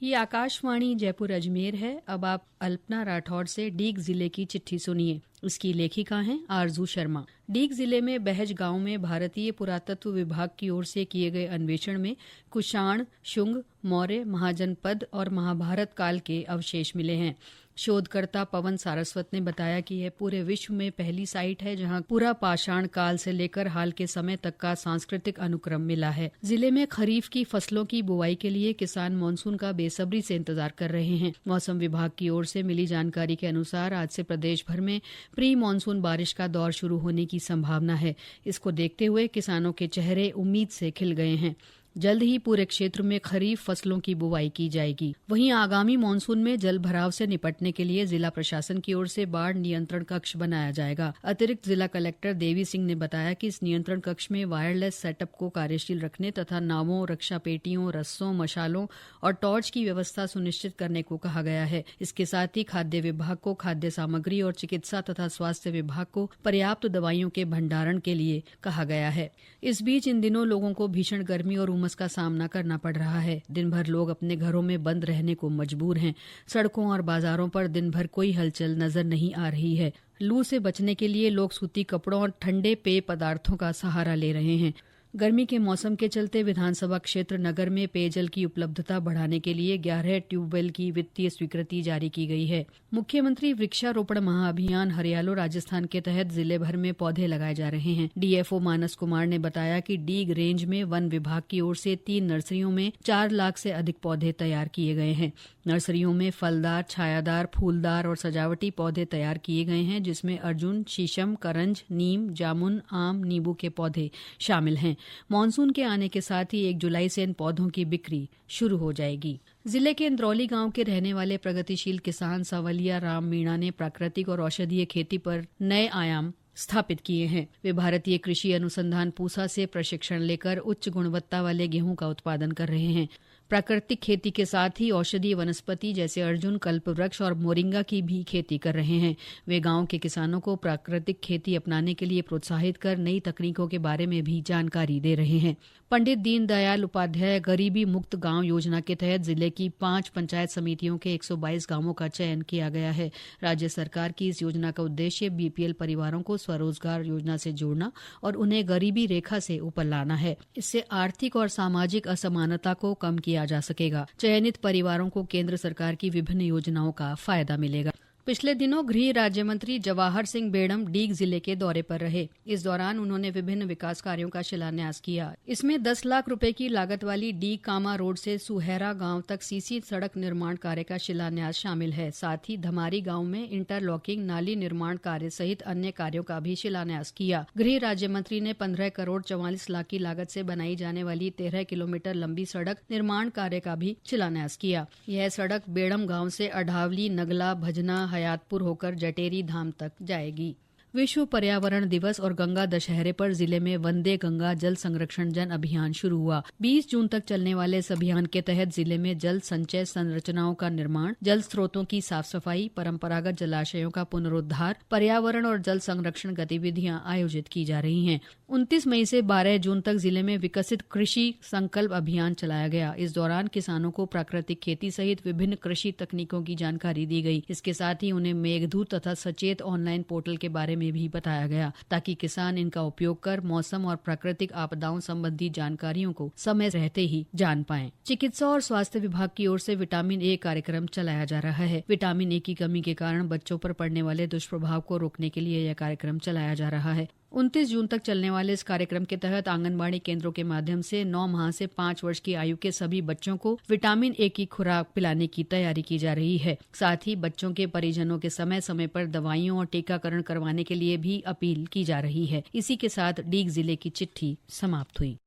ये आकाशवाणी जयपुर अजमेर है। अब आप अल्पना राठौड़ से डीग जिले की चिट्ठी सुनिए। इसकी लेखिका हैं आरजू शर्मा। डीग जिले में बहज गांव में भारतीय पुरातत्व विभाग की ओर से किए गए अन्वेषण में कुषाण, शुंग, मौर्य, महाजनपद और महाभारत काल के अवशेष मिले हैं। शोधकर्ता पवन सारस्वत ने बताया कि यह पूरे विश्व में पहली साइट है जहां पूरा पाषाण काल से लेकर हाल के समय तक का सांस्कृतिक अनुक्रम मिला है। जिले में खरीफ की फसलों की बुआई के लिए किसान मानसून का बेसब्री से इंतजार कर रहे हैं। मौसम विभाग की ओर से मिली जानकारी के अनुसार आज से प्रदेश भर में प्री मानसून बारिश का दौर शुरू होने की संभावना है। इसको देखते हुए किसानों के चेहरे उम्मीद से खिल गए हैं। जल्द ही पूरे क्षेत्र में खरीफ फसलों की बुवाई की जाएगी। वहीं आगामी मानसून में जल भराव से निपटने के लिए जिला प्रशासन की ओर से बाढ़ नियंत्रण कक्ष बनाया जाएगा। अतिरिक्त जिला कलेक्टर देवी सिंह ने बताया कि इस नियंत्रण कक्ष में वायरलेस सेटअप को कार्यशील रखने तथा नावों, रक्षा पेटियों, रस्सों, मशालों और टॉर्च की व्यवस्था सुनिश्चित करने को कहा गया है। इसके साथ ही खाद्य विभाग को खाद्य सामग्री और चिकित्सा तथा स्वास्थ्य विभाग को पर्याप्त दवाइयों के भंडारण के लिए कहा गया है। इस बीच इन दिनों लोगों को भीषण गर्मी और उमस का सामना करना पड़ रहा है। दिन भर लोग अपने घरों में बंद रहने को मजबूर हैं। सड़कों और बाजारों पर दिन भर कोई हलचल नजर नहीं आ रही है। लू से बचने के लिए लोग सूती कपड़ों और ठंडे पेय पदार्थों का सहारा ले रहे हैं। गर्मी के मौसम के चलते विधानसभा क्षेत्र नगर में पेयजल की उपलब्धता बढ़ाने के लिए 11 ट्यूबवेल की वित्तीय स्वीकृति जारी की गई है। मुख्यमंत्री वृक्षारोपण महाअभियान हरियालो राजस्थान के तहत जिले भर में पौधे लगाए जा रहे हैं। डीएफओ मानस कुमार ने बताया कि डीग रेंज में वन विभाग की ओर से 3 नर्सरियों में 4 लाख से अधिक पौधे तैयार किए गए हैं। नर्सरियों में फलदार, छायादार, फूलदार और सजावटी पौधे तैयार किए गए हैं, जिसमें अर्जुन, शीशम, करंज, नीम, जामुन, आम, नींबू के पौधे शामिल हैं। मानसून के आने के साथ ही 1 जुलाई से इन पौधों की बिक्री शुरू हो जाएगी। जिले के इंद्रौली गांव के रहने वाले प्रगतिशील किसान सवलिया राम मीणा ने प्राकृतिक और औषधीय खेती पर नए आयाम स्थापित किए हैं। वे भारतीय कृषि अनुसंधान पूसा से प्रशिक्षण लेकर उच्च गुणवत्ता वाले गेहूं का उत्पादन कर रहे हैं। प्राकृतिक खेती के साथ ही औषधीय वनस्पति जैसे अर्जुन, कल्पवृक्ष और मोरिंगा की भी खेती कर रहे हैं। वे गांव के किसानों को प्राकृतिक खेती अपनाने के लिए प्रोत्साहित कर नई तकनीकों के बारे में भी जानकारी दे रहे हैं। पंडित दीनदयाल उपाध्याय गरीबी मुक्त गांव योजना के तहत जिले की 5 पंचायत समितियों के 122 गांवों का चयन किया गया है। राज्य सरकार की इस योजना का उद्देश्य बीपीएल परिवारों को स्वरोजगार योजना से जोड़ना और उन्हें गरीबी रेखा से ऊपर लाना है। इससे आर्थिक और सामाजिक असमानता को कम किया जा सकेगा। चयनित परिवारों को केंद्र सरकार की विभिन्न योजनाओं का फायदा मिलेगा। पिछले दिनों गृह राज्य मंत्री जवाहर सिंह बेड़म डीग जिले के दौरे पर रहे। इस दौरान उन्होंने विभिन्न विकास कार्यों का शिलान्यास किया। इसमें 10 लाख रुपए की लागत वाली डीग कामा रोड से सुहेरा गांव तक सीसी सड़क निर्माण कार्य का शिलान्यास शामिल है। साथ ही धमारी गांव में इंटरलॉकिंग, नाली निर्माण कार्य सहित अन्य कार्यों का भी शिलान्यास किया। गृह राज्य मंत्री ने 15 करोड़ 44 लाख की लागत से बनाई जाने वाली 13 किलोमीटर लंबी सड़क निर्माण कार्य का भी शिलान्यास किया। यह सड़क बेड़म गांव से अढावली, नगला, भजना, हयातपुर होकर जटेरी धाम तक जाएगी। विश्व पर्यावरण दिवस और गंगा दशहरे पर जिले में वंदे गंगा जल संरक्षण जन अभियान शुरू हुआ। 20 जून तक चलने वाले इस अभियान के तहत जिले में जल संचय संरचनाओं का निर्माण, जल स्रोतों की साफ सफाई, परंपरागत जलाशयों का पुनरुद्धार, पर्यावरण और जल संरक्षण गतिविधियां आयोजित की जा रही हैं। 29 मई से 12 जून तक जिले में विकसित कृषि संकल्प अभियान चलाया गया। इस दौरान किसानों को प्राकृतिक खेती सहित विभिन्न कृषि तकनीकों की जानकारी दी गई। इसके साथ ही उन्हें मेघदूत तथा सचेत ऑनलाइन पोर्टल के बारे में भी बताया गया, ताकि किसान इनका उपयोग कर मौसम और प्राकृतिक आपदाओं संबंधी जानकारियों को समय रहते ही जान पाएं। चिकित्सा और स्वास्थ्य विभाग की ओर से विटामिन ए कार्यक्रम चलाया जा रहा है। विटामिन ए की कमी के कारण बच्चों पर पड़ने वाले दुष्प्रभाव को रोकने के लिए यह कार्यक्रम चलाया जा रहा है। 29 जून तक चलने वाले इस कार्यक्रम के तहत आंगनबाड़ी केंद्रों के माध्यम से 9 माह से 5 वर्ष की आयु के सभी बच्चों को विटामिन ए की खुराक पिलाने की तैयारी की जा रही है। साथ ही बच्चों के परिजनों के समय समय पर दवाइयों और टीकाकरण करवाने के लिए भी अपील की जा रही है। इसी के साथ डीग जिले की चिट्ठी समाप्त हुई।